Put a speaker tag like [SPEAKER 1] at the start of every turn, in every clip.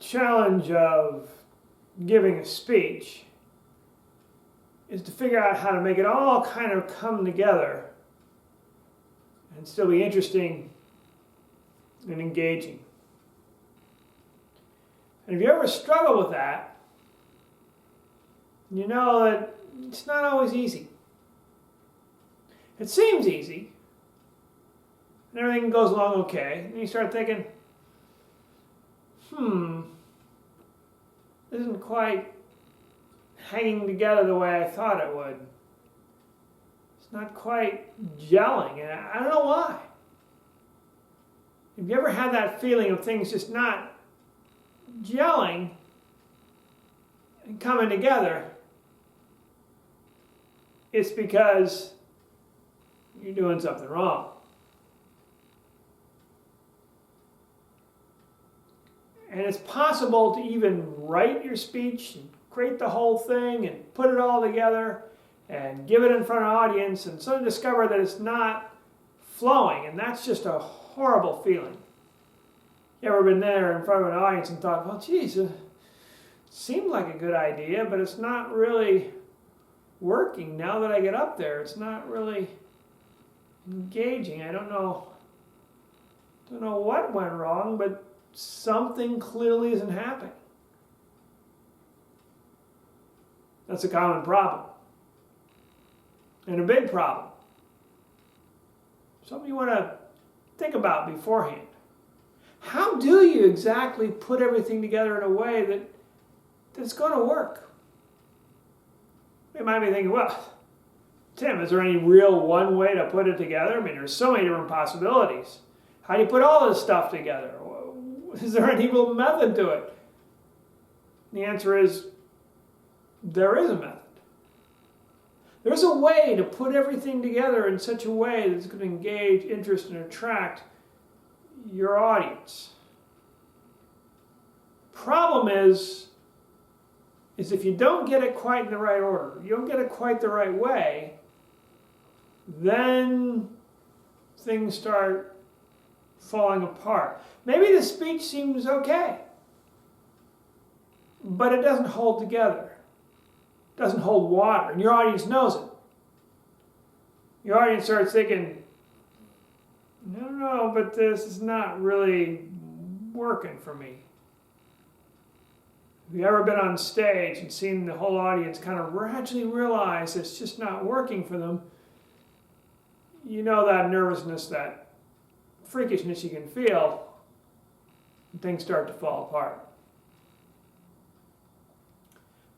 [SPEAKER 1] challenge of giving a speech is to figure out how to make it all kind of come together and still be interesting and engaging. And if you ever struggle with that, you know that it's not always easy. It seems easy, and everything goes along okay, and you start thinking, this isn't quite hanging together the way I thought it would. It's not quite gelling, and I don't know why. Have you ever had that feeling of things just not gelling and coming together? It's because you're doing something wrong. And it's possible to even write your speech and create the whole thing and put it all together and give it in front of an audience and suddenly discover that it's not flowing, and that's just a horrible feeling. You ever been there in front of an audience and thought, well, geez, it seemed like a good idea, but it's not really working now that I get up there. It's not really engaging. I don't know what went wrong, but something clearly isn't happening. That's a common problem. And a big problem. Something you want to think about beforehand. How do you exactly put everything together in a way that's going to work? You might be thinking, well, Tim, is there any real one way to put it together? I mean, there's so many different possibilities. How do you put all this stuff together? Is there any real method to it? The answer is, there is a method. There's a way to put everything together in such a way that's going to engage, interest, and attract your audience. Problem is if you don't get it quite in the right order, you don't get it quite the right way, then things start falling apart. Maybe the speech seems okay, but it doesn't hold together. It doesn't hold water, and your audience knows it. Your audience starts thinking, no, but this is not really working for me. Have you ever been on stage and seen the whole audience kind of gradually realize it's just not working for them? You know that nervousness, that freakishness you can feel, and things start to fall apart.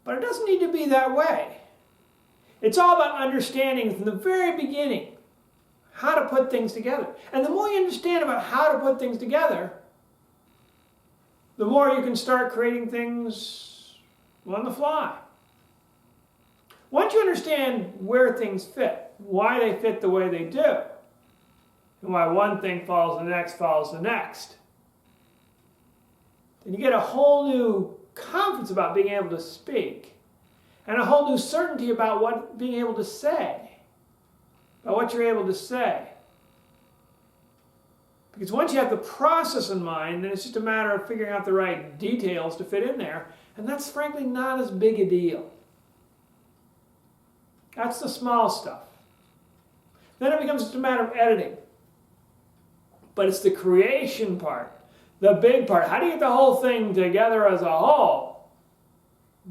[SPEAKER 1] But it doesn't need to be that way. It's all about understanding from the very beginning how to put things together. And the more you understand about how to put things together, the more you can start creating things on the fly. Once you understand where things fit, why they fit the way they do, and why one thing follows the next, then you get a whole new confidence about being able to speak, and a whole new certainty about what being able to say, about what you're able to say. Because once you have the process in mind, then it's just a matter of figuring out the right details to fit in there, and that's frankly not as big a deal. That's the small stuff. Then it becomes just a matter of editing. But it's the creation part, the big part. How do you get the whole thing together as a whole?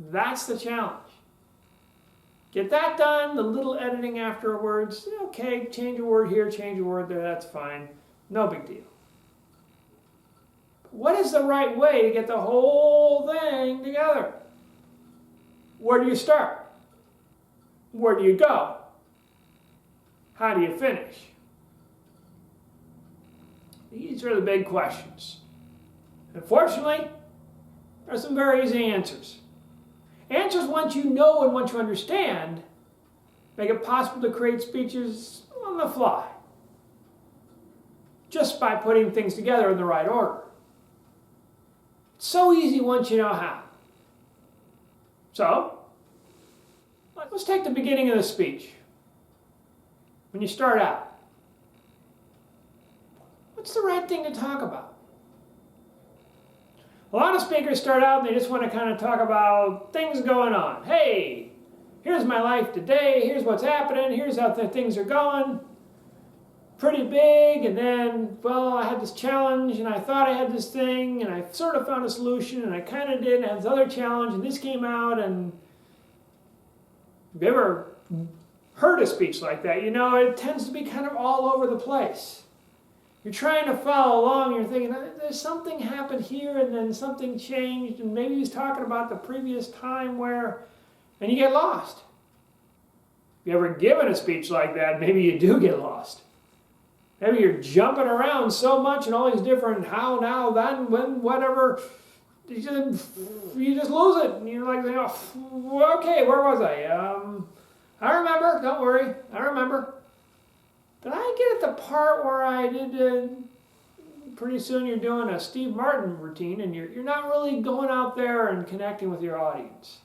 [SPEAKER 1] That's the challenge. Get that done, the little editing afterwards. Okay, change a word here, change a word there, that's fine. No big deal. What is the right way to get the whole thing together? Where do you start? Where do you go? How do you finish? These are the big questions. Unfortunately, there are some very easy answers. Answers once you know and once you understand make it possible to create speeches on the fly, just by putting things together in the right order. It's so easy once you know how. So, let's take the beginning of the speech. When you start out, what's the right thing to talk about? A A lot of speakers start out and they just want to kind of talk about things going on. Hey, here's my life today, here's what's happening, here's how things are going. Pretty big, and then, well, I had this challenge, and I thought I had this thing, and I sort of found a solution, and I kind of did, and I had this other challenge, and this came out, and have you ever heard a speech like that? You know, it tends to be kind of all over the place. You're trying to follow along, and you're thinking, there's something happened here, and then something changed, and maybe he's talking about the previous time where, and you get lost. If you ever given a speech like that, maybe you do get lost. Maybe you're jumping around so much and all these different how, now, then, when, whatever. You just lose it. And you're like, oh, okay, where was I? I remember. Don't worry. I remember. Did I get at the part where I did, pretty soon you're doing a Steve Martin routine and you're not really going out there and connecting with your audience.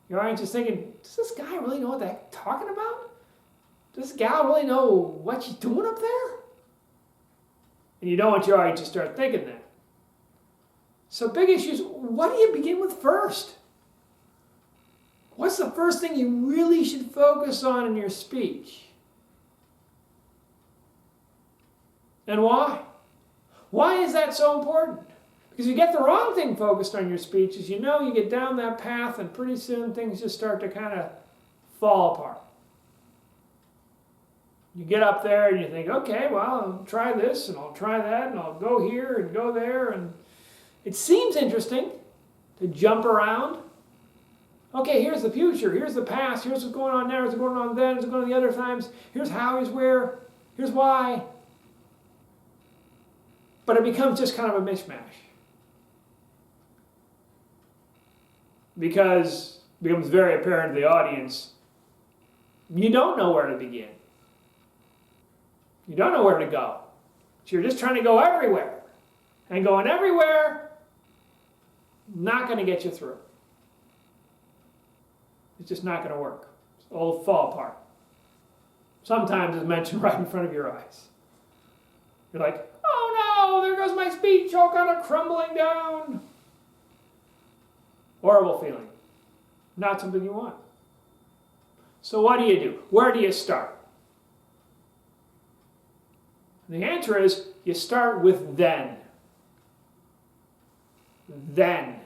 [SPEAKER 1] Your audience is thinking, does this guy really know what they're talking about? Does this gal really know what she's doing up there? And you don't want your audience to start thinking that. So big issues, what do you begin with first? What's the first thing you really should focus on in your speech? And why? Why is that so important? Because you get the wrong thing focused on your speech, as you know, you get down that path and pretty soon things just start to kind of fall apart. You get up there and you think, okay, well, I'll try this and I'll try that and I'll go here and go there. And it seems interesting to jump around. Okay, here's the future, here's the past, here's what's going on there, here's what's going on then, here's what's going on the other times, here's how, here's where, here's why. But it becomes just kind of a mishmash. Because it becomes very apparent to the audience, you don't know where to begin. You don't know where to go. So you're just trying to go everywhere. And going everywhere, not going to get you through. It's just not going to work. It'll fall apart. Sometimes it's mentioned right in front of your eyes. You're like, oh no, there goes my speech, all kind of crumbling down. Horrible feeling. Not something you want. So what do? Where do you start? And the answer is, you start with then. Then.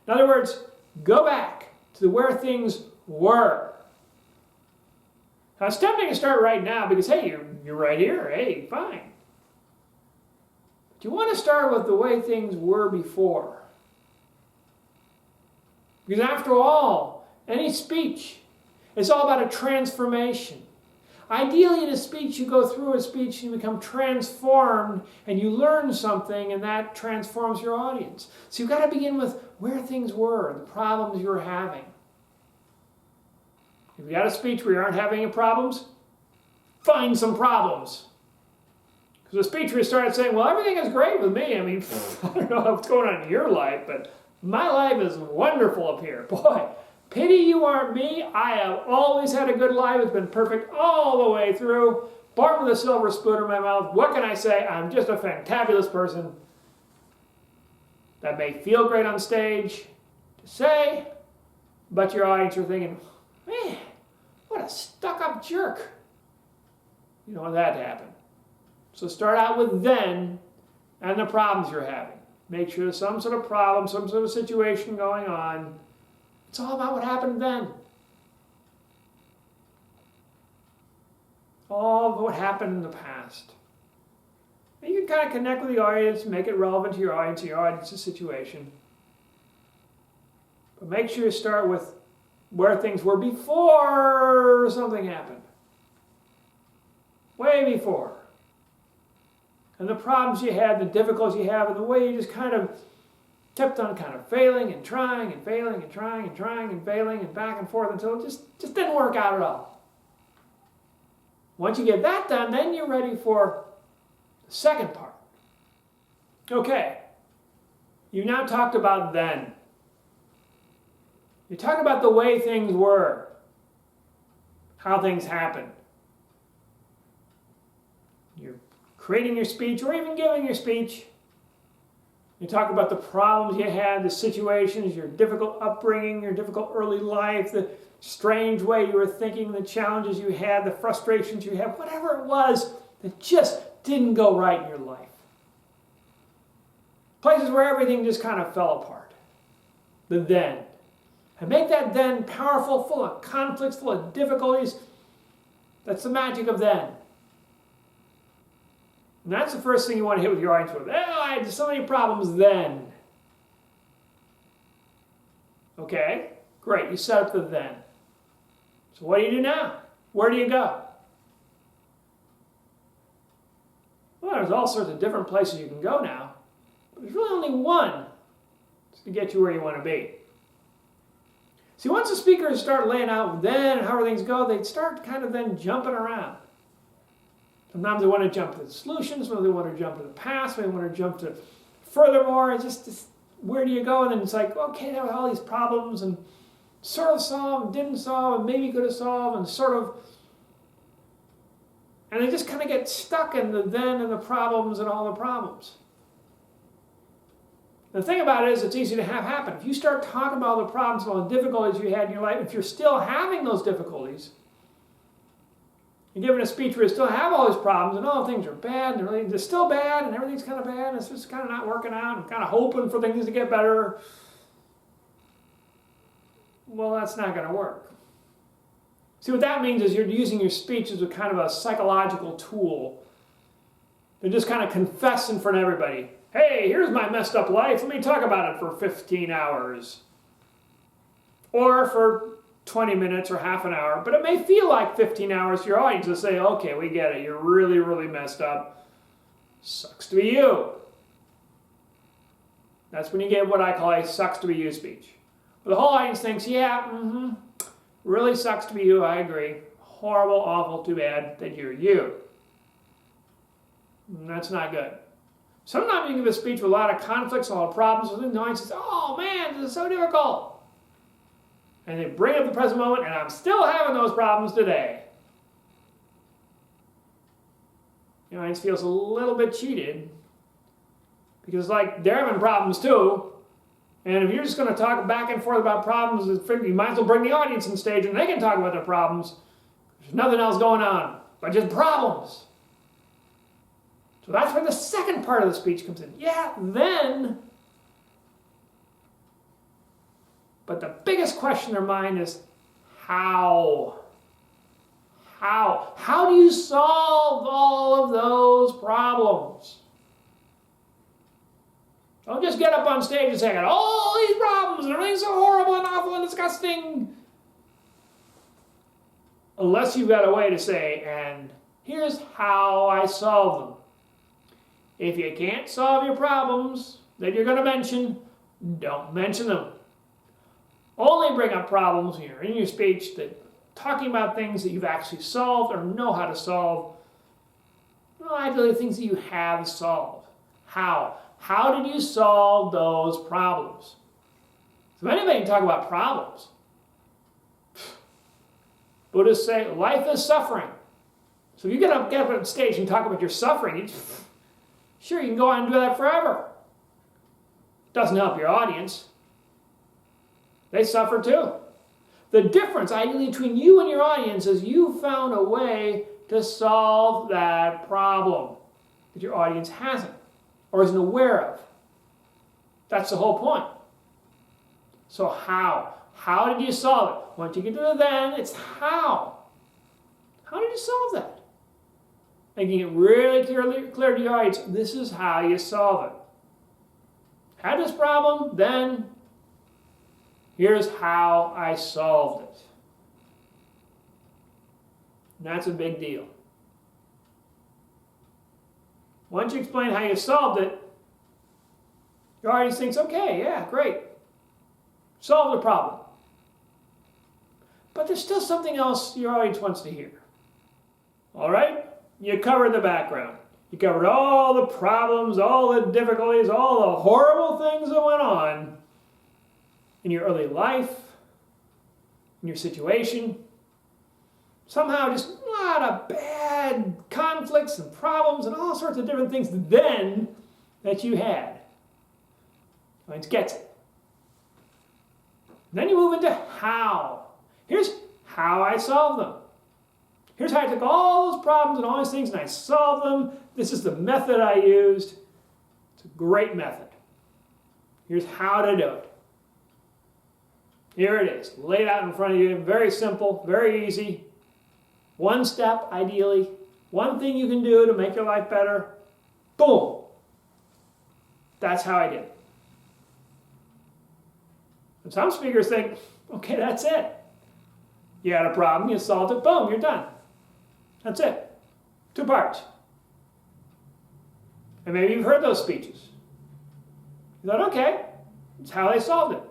[SPEAKER 1] In other words, go back to where things were. Now it's tempting to start right now because, hey, you're right here. Hey, fine. But you want to start with the way things were before. Because after all, any speech is all about a transformation. Ideally, in a speech, you go through a speech and you become transformed and you learn something and that transforms your audience. So you've got to begin with where things were, the problems you were having. If you got a speech where you aren't having any problems, find some problems. Because the speech where you started saying, well, everything is great with me. I mean, I don't know what's going on in your life, but my life is wonderful up here. Boy, pity you aren't me. I have always had a good life. It's been perfect all the way through. Born with a silver spoon in my mouth. What can I say? I'm just a fantabulous person. That may feel great on stage to say, but your audience are thinking, man, what a stuck-up jerk. You don't want that to happen. So start out with then and the problems you're having. Make sure there's some sort of problem, some sort of situation going on. It's all about what happened then. All of what happened in the past. And you can kind of connect with the audience, make it relevant to your audience's situation. But make sure you start with where things were before something happened. Way before. And the problems you had, the difficulties you have, and the way you just kind of kept on kind of failing and trying and failing and trying and trying and failing and back and forth until it just didn't work out at all. Once you get that done, then you're ready for the second part. Okay, you now talked about then. You talked about the way things were, how things happened. You're creating your speech or even giving your speech. You talk about the problems you had, the situations, your difficult upbringing, your difficult early life, the strange way you were thinking, the challenges you had, the frustrations you had, whatever it was that just didn't go right in your life. Places where everything just kind of fell apart. The then. And make that then powerful, full of conflicts, full of difficulties. That's the magic of then. And that's the first thing you want to hit with your audience with. Oh, I had so many problems then. Okay, great. You set up the then. So what do you do now? Where do you go? Well, there's all sorts of different places you can go now. But there's really only one to get you where you want to be. See, once the speakers start laying out then and how things go, they start kind of then jumping around. Sometimes they want to jump to the solutions, sometimes they want to jump to the past, they want to jump to furthermore. It's just where do you go? And then it's like, okay, there were all these problems and sort of solved, didn't solve, and maybe could have solved, and sort of. And they just kind of get stuck in the then and the problems and all the problems. The thing about it is it's easy to have happen. If you start talking about all the problems and all the difficulties you had in your life, if you're still having those difficulties, you're giving a speech where you still have all these problems and all things are bad, and they're still bad, and everything's kind of bad, and it's just kind of not working out, and kind of hoping for things to get better. Well, that's not going to work. See, what that means is you're using your speech as a kind of a psychological tool to just kind of confess in front of everybody. Hey, here's my messed up life. Let me talk about it for 15 hours. Or for 20 minutes or half an hour. But it may feel like 15 hours to your audience to say, okay, we get it. You're really, really messed up. Sucks to be you. That's when you get what I call a sucks to be you speech. But the whole audience thinks, yeah, really sucks to be you. I agree. Horrible, awful, too bad that you're you. And that's not good. Sometimes you give a speech with a lot of conflicts, a lot of problems, and the audience says, oh man, this is so difficult. And they bring up the present moment, and I'm still having those problems today. The audience feels a little bit cheated, because like they're having problems too, and if you're just going to talk back and forth about problems, you might as well bring the audience on stage and they can talk about their problems. There's nothing else going on but just problems. So that's where the second part of the speech comes in. Yeah, then. But the biggest question in their mind is, how? How? How do you solve all of those problems? Don't just get up on stage and say, I got all these problems and everything's so horrible and awful and disgusting. Unless you've got a way to say, and here's how I solve them. If you can't solve your problems that you're going to mention, don't mention them. Only bring up problems here in your speech that talking about things that you've actually solved or know how to solve. Well, ideally things that you have solved. How? How did you solve those problems? So anybody can talk about problems. Buddhists say life is suffering. So if you get up on stage and talk about your suffering, sure, you can go on and do that forever. Doesn't help your audience. They suffer too. The difference, ideally, between you and your audience is you found a way to solve that problem that your audience hasn't or isn't aware of. That's the whole point. So how? How did you solve it? Once you get to the then, it's how. How did you solve that? Making it really clear to your audience, this is how you solve it. Had this problem, then here's how I solved it. And that's a big deal. Once you explain how you solved it, your audience thinks, okay, yeah, great. Solve the problem. But there's still something else your audience wants to hear. All right? You covered the background. You covered all the problems, all the difficulties, all the horrible things that went on in your early life, in your situation. Somehow just a lot of bad conflicts and problems and all sorts of different things then that you had. Audience gets it. Then you move into how. Here's how I solve them. Here's how I took all those problems and all these things and I solved them. This is the method I used. It's a great method. Here's how to do it. Here it is, laid out in front of you. Very simple, very easy. One step, ideally. One thing you can do to make your life better. Boom. That's how I did it. And some speakers think, okay, that's it. You had a problem, you solved it, boom, you're done. That's it. 2 parts. And maybe you've heard those speeches. You thought, okay, that's how they solved it.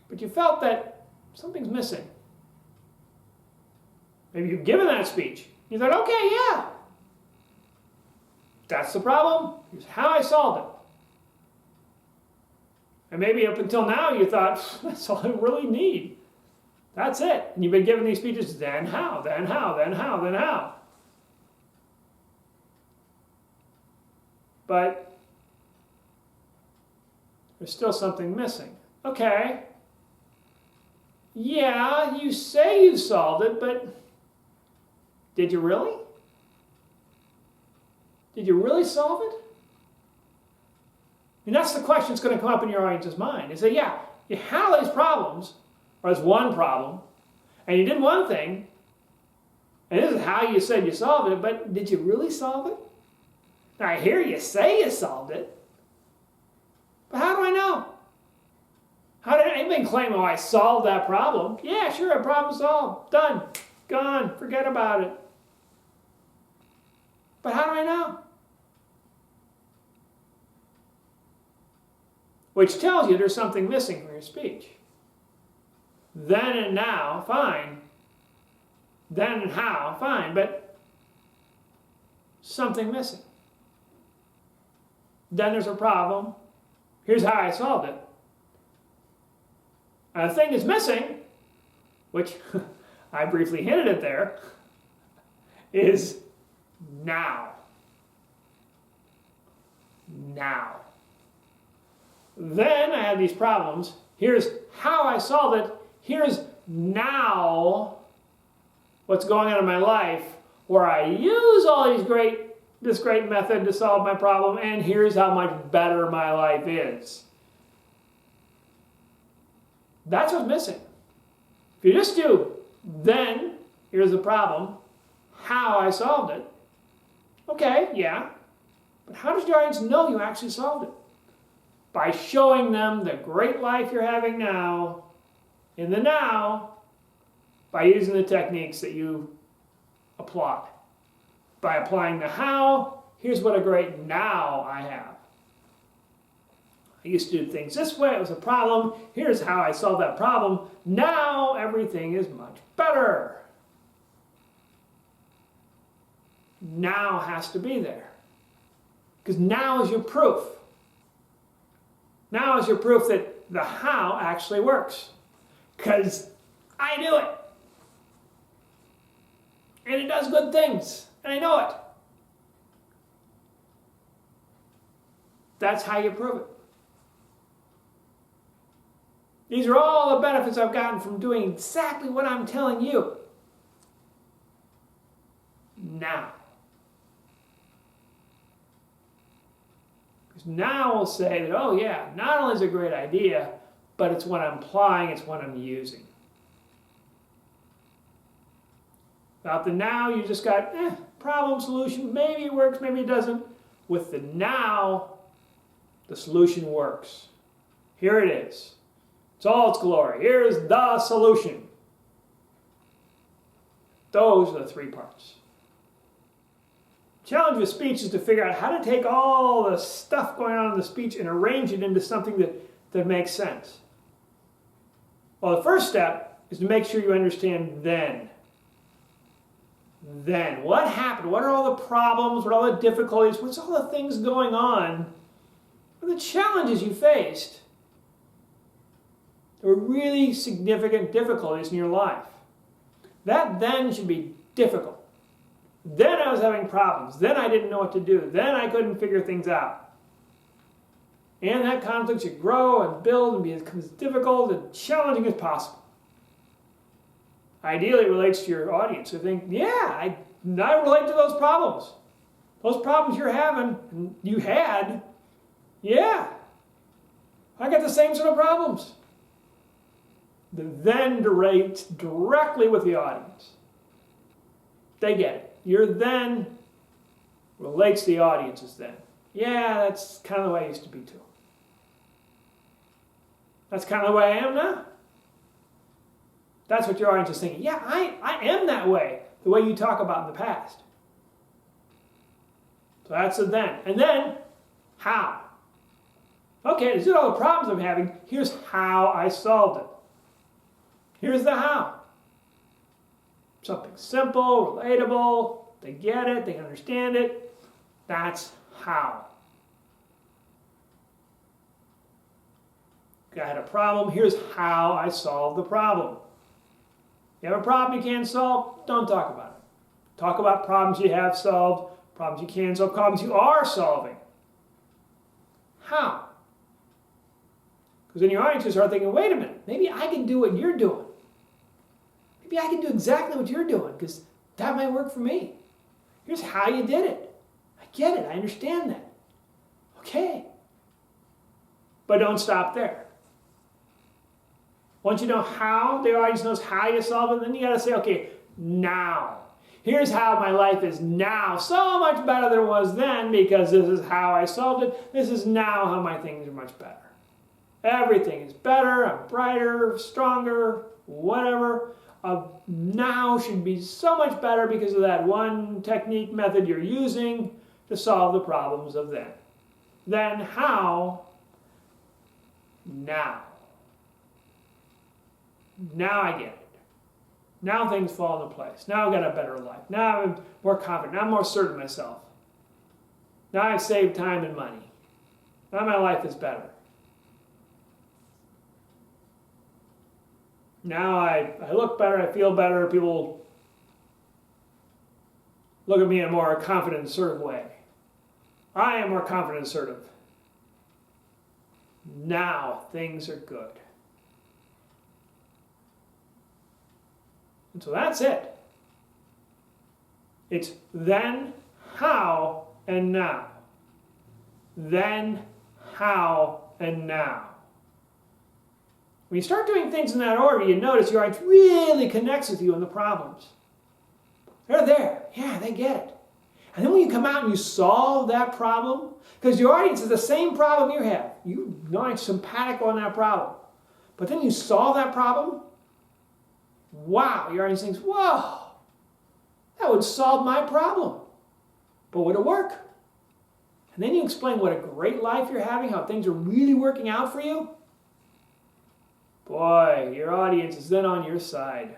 [SPEAKER 1] But you felt that something's missing. Maybe you've given that speech. You thought, okay, yeah. That's the problem. Here's how I solved it. And maybe up until now you thought, that's all I really need. That's it. And you've been giving these speeches, then how, then how, then how, then how. But there's still something missing. Okay. Yeah, you say you solved it, but did you really? Did you really solve it? And that's the question that's going to come up in your audience's mind. They say, yeah, you had all these problems, or it's one problem, and you did one thing, and this is how you said you solved it, but did you really solve it? Now, I hear you say you solved it, but how do I know? How did anyone claim, oh, I solved that problem? Yeah, sure, a problem solved. Done. Gone. Forget about it. But how do I know? Which tells you there's something missing from your speech. Then and now, fine. Then and how, fine. But something missing. Then there's a problem. Here's how I solved it. A thing is missing, which I briefly hinted at there, is now. Now. Then I had these problems. Here's how I solved it. Here's now what's going on in my life where I use all this great method to solve my problem, and here's how much better my life is. That's what's missing. If you just do, then, here's the problem, how I solved it. Okay, yeah. But how does your audience know you actually solved it? By showing them the great life you're having now, in the now, by using the techniques that you apply. By applying the how, here's what a great now I have. I used to do things this way, it was a problem. Here's how I solved that problem. Now everything is much better. Now has to be there. Because now is your proof. Now is your proof that the how actually works. Because I do it. And it does good things. And I know it. That's how you prove it. These are all the benefits I've gotten from doing exactly what I'm telling you. Now. Because now we'll say that, oh yeah, not only is it a great idea, but it's what I'm applying, it's what I'm using. Without the now, you just got, problem, solution, maybe it works, maybe it doesn't. With the now, the solution works. Here it is. It's all its glory. Here's the solution. Those are the 3 parts. Challenge with speech is to figure out how to take all the stuff going on in the speech and arrange it into something that makes sense. Well, the first step is to make sure you understand then. Then, what happened? What are all the problems? What are all the difficulties? What's all the things going on? What are the challenges you faced? There were really significant difficulties in your life. That then should be difficult. Then I was having problems. Then I didn't know what to do. Then I couldn't figure things out. And that conflict should grow and build and become as difficult and challenging as possible. Ideally, it relates to your audience who think, yeah, I relate to those problems. Those problems you're having, and you had, yeah, I got the same sort of problems. Then relates directly with the audience. They get it. Your then relates to the audience's then. Yeah, that's kind of the way I used to be too. That's kind of the way I am now. That's what your audience is thinking. Yeah, I am that way, the way you talk about in the past. So that's the then. And then, how? Okay, these are all the problems I'm having. Here's how I solved it. Here's the how. Something simple, relatable, they get it, they understand it. That's how. I had a problem, here's how I solved the problem. You have a problem you can't solve, don't talk about it. Talk about problems you have solved, problems you can solve, problems you are solving. How? Because then your audience will start thinking, wait a minute, maybe I can do what you're doing. Maybe I can do exactly what you're doing, because that might work for me. Here's how you did it. I get it, I understand that. Okay. But don't stop there. Once you know how, the audience knows how you solve it, then you got to say, okay, now. Here's how my life is now so much better than it was then, because this is how I solved it. This is now how my things are much better. Everything is better, I'm brighter, stronger, whatever. Now should be so much better because of that one technique, method you're using to solve the problems of then. Then how? Now. Now I get it. Now things fall into place. Now I've got a better life. Now I'm more confident. Now I'm more certain of myself. Now I've saved time and money. Now my life is better. Now I look better, I feel better, people look at me in a more confident, assertive way. I am more confident and assertive. Now things are good. And so that's it. It's then, how, and now. Then, how, and now. When you start doing things in that order, you notice your audience really connects with you on the problems. They're there. Yeah, they get it. And then when you come out and you solve that problem, because your audience is the same problem you have. You know it's sympathetic on that problem. But then you solve that problem, wow, your audience thinks, whoa, that would solve my problem. But would it work? And then you explain what a great life you're having, how things are really working out for you. Boy, your audience is then on your side.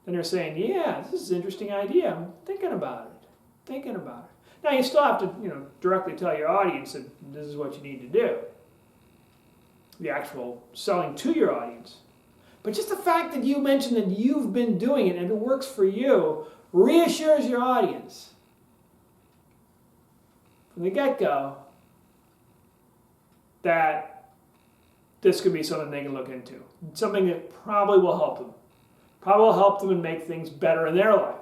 [SPEAKER 1] Then they're saying, yeah, this is an interesting idea. I'm thinking about it. Now, you still have to, directly tell your audience that this is what you need to do. The actual selling to your audience. But just the fact that you mentioned that you've been doing it and it works for you reassures your audience from the get-go that this could be something they can look into. Something that probably will help them. Probably will help them and make things better in their life.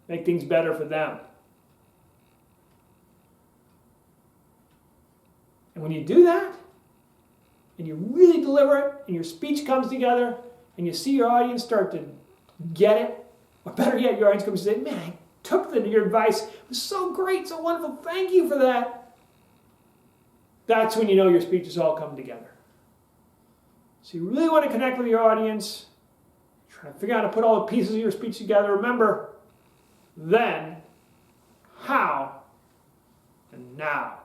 [SPEAKER 1] Make things better for them. And when you do that, and you really deliver it, and your speech comes together, and you see your audience start to get it, or better yet, your audience comes and says, man, I took your advice. It was so great, so wonderful. Thank you for that. That's when you know your speech has all come together. So you really want to connect with your audience. Try to figure out how to put all the pieces of your speech together. Remember, then, how, and now.